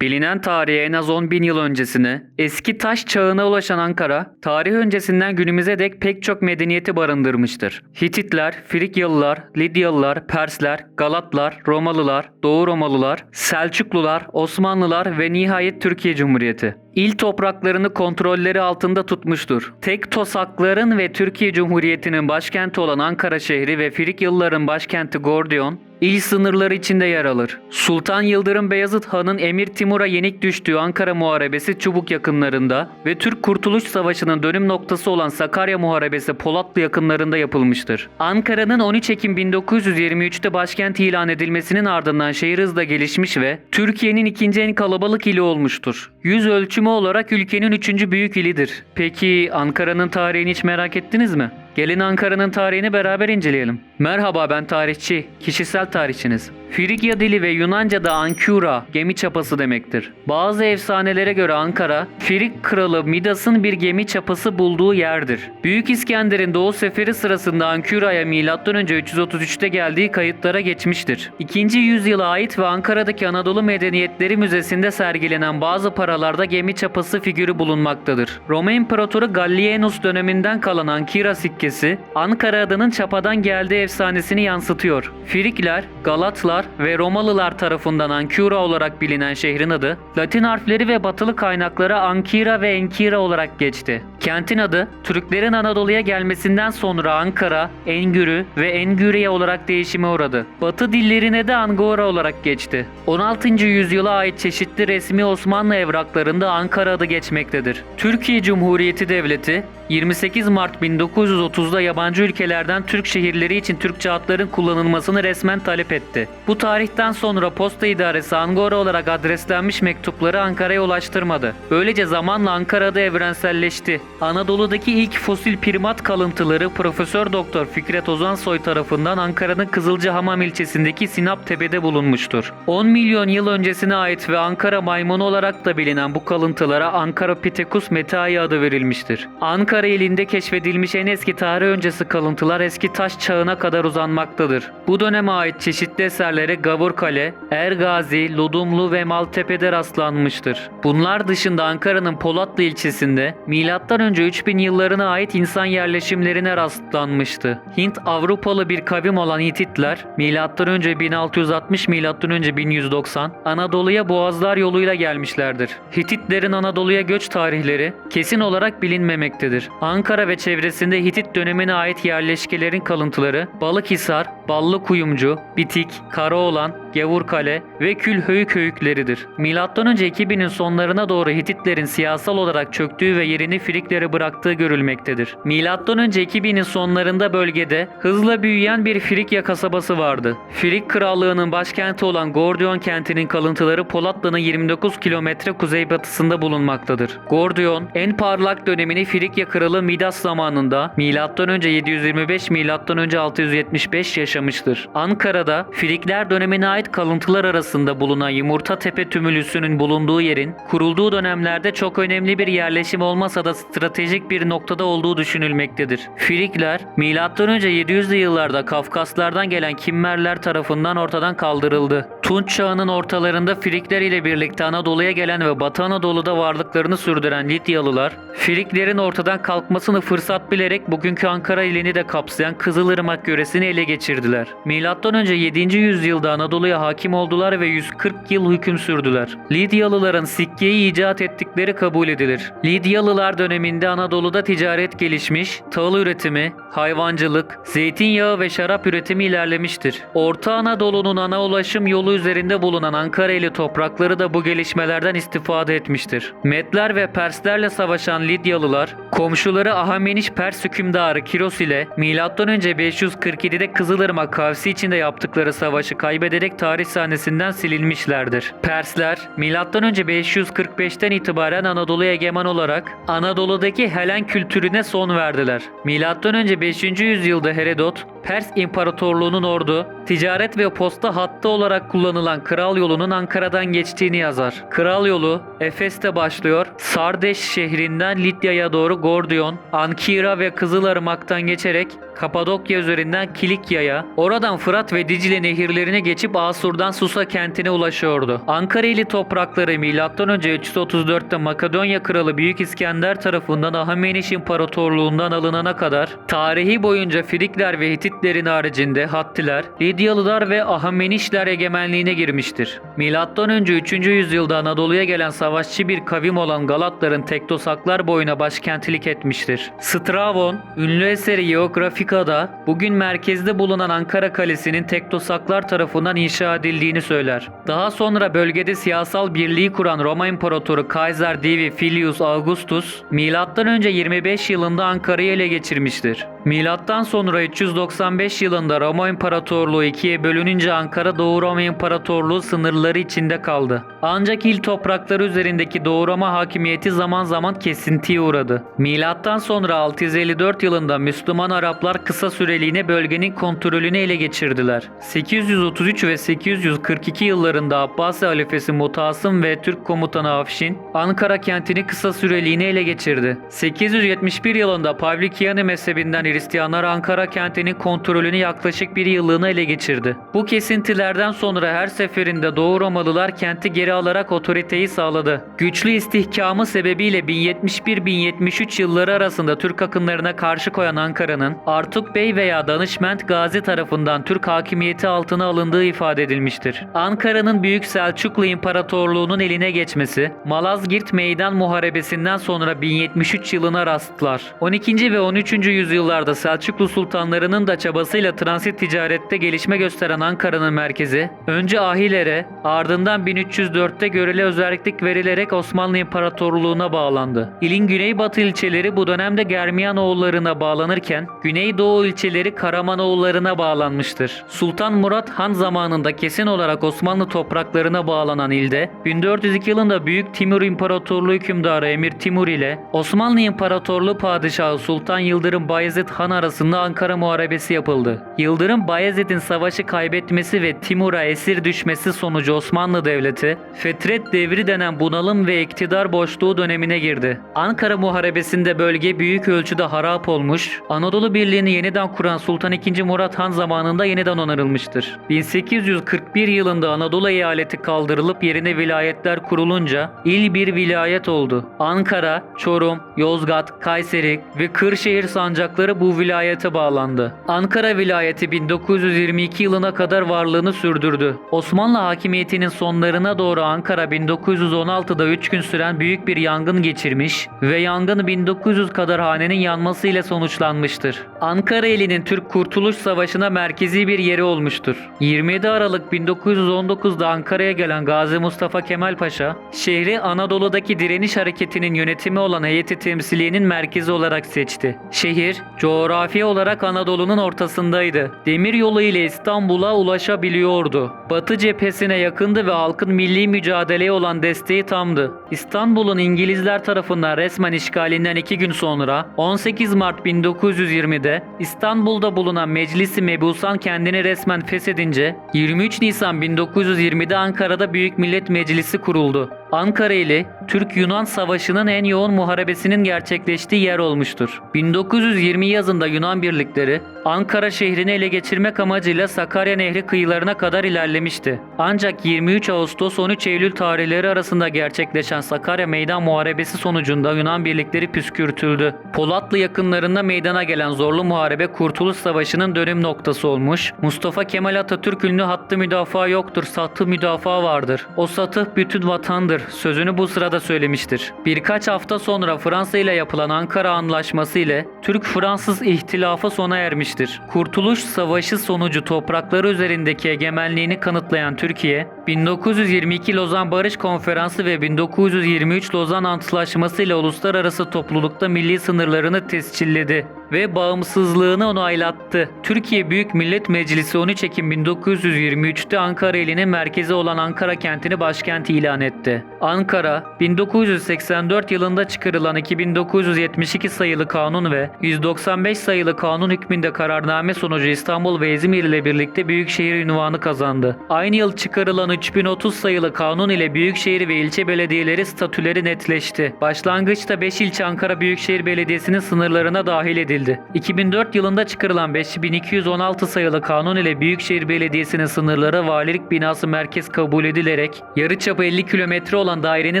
Bilinen tarihe en az 10.000 yıl öncesine, eski taş çağına ulaşan Ankara, tarih öncesinden günümüze dek pek çok medeniyeti barındırmıştır. Hititler, Frikyalılar, Lidyalılar, Persler, Galatlar, Romalılar, Doğu Romalılar, Selçuklular, Osmanlılar ve nihayet Türkiye Cumhuriyeti. İl topraklarını kontrolleri altında tutmuştur. Tek Tosakların ve Türkiye Cumhuriyeti'nin başkenti olan Ankara şehri ve Frikyalıların başkenti Gordiyon, İl sınırları içinde yer alır. Sultan Yıldırım Beyazıt Han'ın Emir Timur'a yenik düştüğü Ankara Muharebesi Çubuk yakınlarında ve Türk Kurtuluş Savaşı'nın dönüm noktası olan Sakarya Muharebesi Polatlı yakınlarında yapılmıştır. Ankara'nın 13 Ekim 1923'te başkent ilan edilmesinin ardından şehir hızla gelişmiş ve Türkiye'nin ikinci en kalabalık ili olmuştur. Yüz ölçümü olarak ülkenin 3. büyük ilidir. Peki Ankara'nın tarihini hiç merak ettiniz mi? Gelin Ankara'nın tarihini beraber inceleyelim. Merhaba, ben tarihçi, kişisel tarihçiniz. Frigya dili ve Yunanca'da Ankura, gemi çapası demektir. Bazı efsanelere göre Ankara, Frig kralı Midas'ın bir gemi çapası bulduğu yerdir. Büyük İskender'in Doğu Seferi sırasında Ankura'ya M.Ö. 333'te geldiği kayıtlara geçmiştir. 2. yüzyıla ait ve Ankara'daki Anadolu Medeniyetleri Müzesi'nde sergilenen bazı paralarda gemi çapası figürü bulunmaktadır. Roma İmparatoru Gallienus döneminden kalan Ankira sikkesi, Ankara adının çapadan geldiği efsanesini yansıtıyor. Frikler, Galatlar ve Romalılar tarafından Ankura olarak bilinen şehrin adı, Latin harfleri ve batılı kaynaklara Ankira ve Enkira olarak geçti. Kentin adı, Türklerin Anadolu'ya gelmesinden sonra Ankara, Engürü ve Engüriye olarak değişime uğradı. Batı dillerine de Angora olarak geçti. 16. yüzyıla ait çeşitli resmi Osmanlı evraklarında Ankara adı geçmektedir. Türkiye Cumhuriyeti Devleti, 28 Mart 1930'da yabancı ülkelerden Türk şehirleri için Türkçe adların kullanılmasını resmen talep etti. Bu tarihten sonra Posta İdaresi Angora olarak adreslenmiş mektupları Ankara'ya ulaştırmadı. Böylece zamanla Ankara adı evrenselleşti. Anadolu'daki ilk fosil primat kalıntıları Profesör Doktor Fikret Ozansoy tarafından Ankara'nın Kızılcahamam ilçesindeki Sinaptepe'de bulunmuştur. 10 milyon yıl öncesine ait ve Ankara maymunu olarak da bilinen bu kalıntılara Ankaropithecus metai adı verilmiştir. Ankara ilinde keşfedilmiş en eski tarih öncesi kalıntılar eski taş çağına kadar uzanmaktadır. Bu döneme ait çeşitli eserlere Gavurkale, Ergazi, Ludumlu ve Maltepe'de rastlanmıştır. Bunlar dışında Ankara'nın Polatlı ilçesinde M.Ö. 3000 yıllarına ait insan yerleşimlerine rastlanmıştı. Hint Avrupalı bir kavim olan Hititler M.Ö. 1660 M.Ö. 1190 Anadolu'ya boğazlar yoluyla gelmişlerdir. Hititlerin Anadolu'ya göç tarihleri kesin olarak bilinmemektedir. Ankara ve çevresinde Hitit dönemine ait yerleşkelerin kalıntıları Balıkhisar, Ballıkuyumcu, Bitik, Karaoğlan, Gavurkale ve Külhöyük höyükleridir. M.Ö. 2000'in sonlarına doğru Hititlerin siyasal olarak çöktüğü ve yerini Friklere bıraktığı görülmektedir. M.Ö. 2000'in sonlarında bölgede hızla büyüyen bir Frikya kasabası vardı. Frik Krallığı'nın başkenti olan Gordiyon kentinin kalıntıları Polatlı'nın 29 kilometre kuzeybatısında bulunmaktadır. Gordiyon, en parlak dönemini Frikya Kralı Midas zamanında M.Ö. 725 M.Ö. 675 yaşamıştır. Ankara'da Frikler dönemine ait kalıntılar arasında bulunan Yumurtatepe Tümülüsü'nün bulunduğu yerin kurulduğu dönemlerde çok önemli bir yerleşim olmasa da stratejik bir noktada olduğu düşünülmektedir. Frikler M.Ö. 700'lü yıllarda Kafkaslardan gelen Kimmerler tarafından ortadan kaldırıldı. Tunç çağının ortalarında Frikler ile birlikte Anadolu'ya gelen ve Batı Anadolu'da varlıklarını sürdüren Lidyalılar, Friklerin ortadan kalkmasını fırsat bilerek bugünkü Ankara ilini de kapsayan Kızılırmak yöresini ele geçirdiler. M.Ö. 7. yüzyılda Anadolu'ya hakim oldular ve 140 yıl hüküm sürdüler. Lidyalıların sikkeyi icat ettikleri kabul edilir. Lidyalılar döneminde Anadolu'da ticaret gelişmiş, tahıl üretimi, hayvancılık, zeytinyağı ve şarap üretimi ilerlemiştir. Orta Anadolu'nun ana ulaşım yolu üzerinde bulunan Ankara'ylı toprakları da bu gelişmelerden istifade etmiştir. Medler ve Perslerle savaşan Lidyalılar, komşuları Ahameniş Pers hükümdarı Kiros ile M.Ö. 547'de Kızılırmak kavsi içinde yaptıkları savaşı kaybederek tarih sahnesinden silinmişlerdir. Persler, M.Ö. 545'ten itibaren Anadolu'ya egemen olarak Anadolu'daki Helen kültürüne son verdiler. M.Ö. 5. yüzyılda Herodot, Pers İmparatorluğu'nun ordu, ticaret ve posta hattı olarak kullanılan Kral Yolu'nun Ankara'dan geçtiğini yazar. Kral Yolu, Efes'te başlıyor, Sardeş şehrinden Lidya'ya doğru Gordiyon, Ankira ve Kızılırmak'tan geçerek Kapadokya üzerinden Kilikya'ya, oradan Fırat ve Dicle nehirlerini geçip Asur'dan Susa kentine ulaşıyordu. Ankareli toprakları M.Ö. 334'te Makedonya Kralı Büyük İskender tarafından Ahameniş İmparatorluğundan alınana kadar tarihi boyunca Frikler ve Hititlerin haricinde Hattiler, Lidyalılar ve Ahamenişler egemenliğine girmiştir. M.Ö. 3. yüzyılda Anadolu'ya gelen savaşçı bir kavim olan Galatların Tektosaklar boyuna başkentlik etmiştir. Strabon, ünlü eseri Geografika'da bugün merkezde bulunan Ankara Kalesi'nin Tektosaklar tarafından inşa edildiğini söyler. Daha sonra bölgede siyasal birliği kuran Roma İmparatoru Kaiser Divi Filius Augustus, M.Ö. 25 yılında Ankara'yı ele geçirmiştir. Milattan sonra 395 yılında Roma İmparatorluğu ikiye bölününce Ankara Doğu Roma İmparatorluğu sınırları içinde kaldı. Ancak il toprakları üzerindeki Doğu Roma hakimiyeti zaman zaman kesintiye uğradı. Milattan sonra 654 yılında Müslüman Araplar kısa süreliğine bölgenin kontrolünü ele geçirdiler. 833 ve 842 yıllarında Abbasi halifesi Mutasım ve Türk komutanı Afşin Ankara kentini kısa süreliğine ele geçirdi. 871 yılında Pavlikiani mezhebinden Hristiyanlar Ankara kentinin kontrolünü yaklaşık bir yıllığına ele geçirdi. Bu kesintilerden sonra her seferinde Doğu Romalılar kenti geri alarak otoriteyi sağladı. Güçlü istihkamı sebebiyle 1071-1073 yılları arasında Türk akınlarına karşı koyan Ankara'nın Artuk Bey veya Danışment Gazi tarafından Türk hakimiyeti altına alındığı ifade edilmiştir. Ankara'nın Büyük Selçuklu İmparatorluğu'nun eline geçmesi, Malazgirt Meydan Muharebesi'nden sonra 1073 yılına rastlar. 12. ve 13. yüzyıllarda Selçuklu sultanlarının da çabasıyla transit ticarette gelişme gösteren Ankara'nın merkezi, önce Ahilere, ardından 1304'te Görele özellik verilerek Osmanlı İmparatorluğu'na bağlandı. İlin güneybatı ilçeleri bu dönemde Germiyanoğulları'na bağlanırken, güneydoğu ilçeleri Karamanoğulları'na bağlanmıştır. Sultan Murat Han zamanında kesin olarak Osmanlı topraklarına bağlanan ilde, 1402 yılında Büyük Timur İmparatorluğu hükümdarı Emir Timur ile Osmanlı İmparatorluğu Padişahı Sultan Yıldırım Bayezid Han arasında Ankara Muharebesi yapıldı. Yıldırım Bayezid'in savaşı kaybetmesi ve Timur'a esir düşmesi sonucu Osmanlı Devleti, Fetret Devri denen bunalım ve iktidar boşluğu dönemine girdi. Ankara Muharebesi'nde bölge büyük ölçüde harap olmuş, Anadolu Birliği'ni yeniden kuran Sultan II. Murat Han zamanında yeniden onarılmıştır. 1841 yılında Anadolu eyaleti kaldırılıp yerine vilayetler kurulunca il bir vilayet oldu. Ankara, Çorum, Yozgat, Kayseri ve Kırşehir sancakları bu vilayete bağlandı. Ankara vilayeti 1922 yılına kadar varlığını sürdürdü. Osmanlı hakimiyetinin sonlarına doğru Ankara 1916'da 3 gün süren büyük bir yangın geçirmiş ve yangın 1900 kadar hanenin yanmasıyla sonuçlanmıştır. Ankara elinin Türk Kurtuluş Savaşı'na merkezi bir yeri olmuştur. 27 Aralık 1919'da Ankara'ya gelen Gazi Mustafa Kemal Paşa, şehri Anadolu'daki direniş hareketinin yönetimi olan heyeti temsiliyenin merkezi olarak seçti. Şehir, coğrafi olarak Anadolu'nun ortasındaydı. Demir yolu ile İstanbul'a ulaşabiliyordu. Batı cephesine yakındı ve halkın milli mücadeleye olan desteği tamdı. İstanbul'un İngilizler tarafından resmen işgalinden 2 gün sonra 18 Mart 1920'de İstanbul'da bulunan Meclis-i Mebusan kendini resmen feshedince 23 Nisan 1920'de Ankara'da Büyük Millet Meclisi kuruldu. Ankara ili Türk-Yunan Savaşı'nın en yoğun muharebesinin gerçekleştiği yer olmuştur. 1920 yazında Yunan birlikleri Ankara şehrini ele geçirmek amacıyla Sakarya Nehri kıyılarına kadar ilerlemişti. Ancak 23 Ağustos-13 Eylül tarihleri arasında gerçekleşen Sakarya Meydan Muharebesi sonucunda Yunan birlikleri püskürtüldü. Polatlı yakınlarında meydana gelen zorlu muharebe Kurtuluş Savaşı'nın dönüm noktası olmuş. Mustafa Kemal Atatürk ünlü hattı müdafaa yoktur, sattı müdafaa vardır. O satıh bütün vatandır sözünü bu sırada söylemiştir. Birkaç hafta sonra Fransa ile yapılan Ankara Anlaşması ile Türk-Fransız ihtilafı sona ermiştir. Kurtuluş Savaşı sonucu toprakları üzerindeki egemenliğini kanıtlayan Türkiye, 1922 Lozan Barış Konferansı ve 1923 Lozan Antlaşması ile uluslararası toplulukta milli sınırlarını tescilledi. ve bağımsızlığını onaylattı. Türkiye Büyük Millet Meclisi 13 Ekim 1923'te Ankara ilinin merkezi olan Ankara kentini başkent ilan etti. Ankara, 1984 yılında çıkarılan 2972 sayılı kanun ve 195 sayılı kanun hükmünde kararname sonucu İstanbul ve İzmir ile birlikte büyükşehir unvanı kazandı. Aynı yıl çıkarılan 3030 sayılı kanun ile büyükşehir ve ilçe belediyeleri statüleri netleşti. Başlangıçta 5 ilçe Ankara Büyükşehir Belediyesi'nin sınırlarına dahil edildi. 2004 yılında çıkarılan 5216 sayılı kanun ile Büyükşehir Belediyesi'nin sınırları valilik binası merkez kabul edilerek yarıçapı 50 kilometre olan dairenin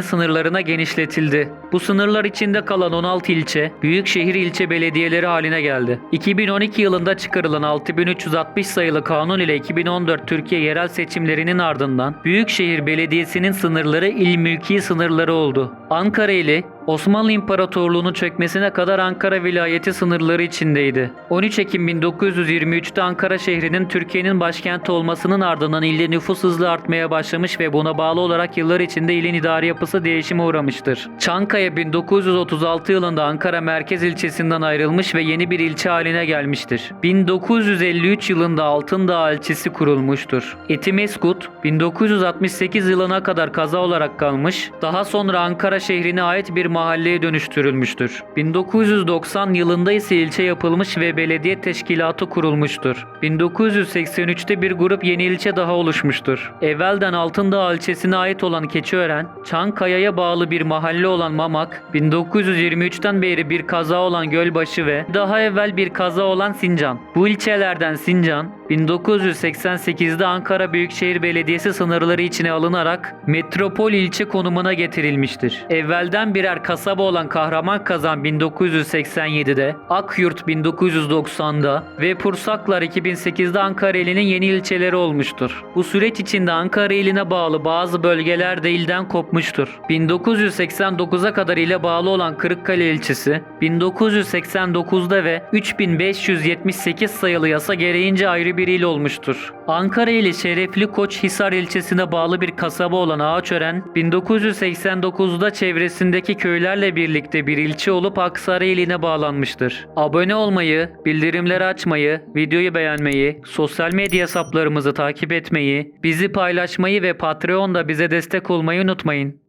sınırlarına genişletildi. Bu sınırlar içinde kalan 16 ilçe, büyükşehir ilçe belediyeleri haline geldi. 2012 yılında çıkarılan 6360 sayılı kanun ile 2014 Türkiye yerel seçimlerinin ardından Büyükşehir Belediyesi'nin sınırları il mülki sınırları oldu. Ankara ili Osmanlı İmparatorluğu'nun çökmesine kadar Ankara vilayeti sınırları içindeydi. 13 Ekim 1923'te Ankara şehrinin Türkiye'nin başkenti olmasının ardından ilde nüfus hızla artmaya başlamış ve buna bağlı olarak yıllar içinde ilin idari yapısı değişime uğramıştır. Çankaya 1936 yılında Ankara Merkez ilçesinden ayrılmış ve yeni bir ilçe haline gelmiştir. 1953 yılında Altındağ ilçesi kurulmuştur. Etimeskut 1968 yılına kadar kaza olarak kalmış, daha sonra Ankara şehrine ait bir mahalleye dönüştürülmüştür. 1990 yılında ise ilçe yapılmış ve belediye teşkilatı kurulmuştur. 1983'te bir grup yeni ilçe daha oluşmuştur. Evvelden Altındağ ilçesine ait olan Keçiören, Çankaya'ya bağlı bir mahalle olan Mamak, 1923'ten beri bir kaza olan Gölbaşı ve daha evvel bir kaza olan Sincan. Bu ilçelerden Sincan, 1988'de Ankara Büyükşehir Belediyesi sınırları içine alınarak metropol ilçe konumuna getirilmiştir. Evvelden birer kasaba olan Kahramankazan 1987'de, Akyurt 1990'da ve Pursaklar 2008'de Ankara ilinin yeni ilçeleri olmuştur. Bu süreç içinde Ankara iline bağlı bazı bölgeler de ilden kopmuştur. 1989'a kadar ile bağlı olan Kırıkkale ilçesi, 1989'da ve 3578 sayılı yasa gereğince ayrı bir il olmuştur. Ankara ili Şerefli Koçhisar ilçesine bağlı bir kasaba olan Ağaçören, 1989'da çevresindeki köylerle birlikte bir ilçe olup Aksaray iline bağlanmıştır. Abone olmayı, bildirimleri açmayı, videoyu beğenmeyi, sosyal medya hesaplarımızı takip etmeyi, bizi paylaşmayı ve Patreon'da bize destek olmayı unutmayın.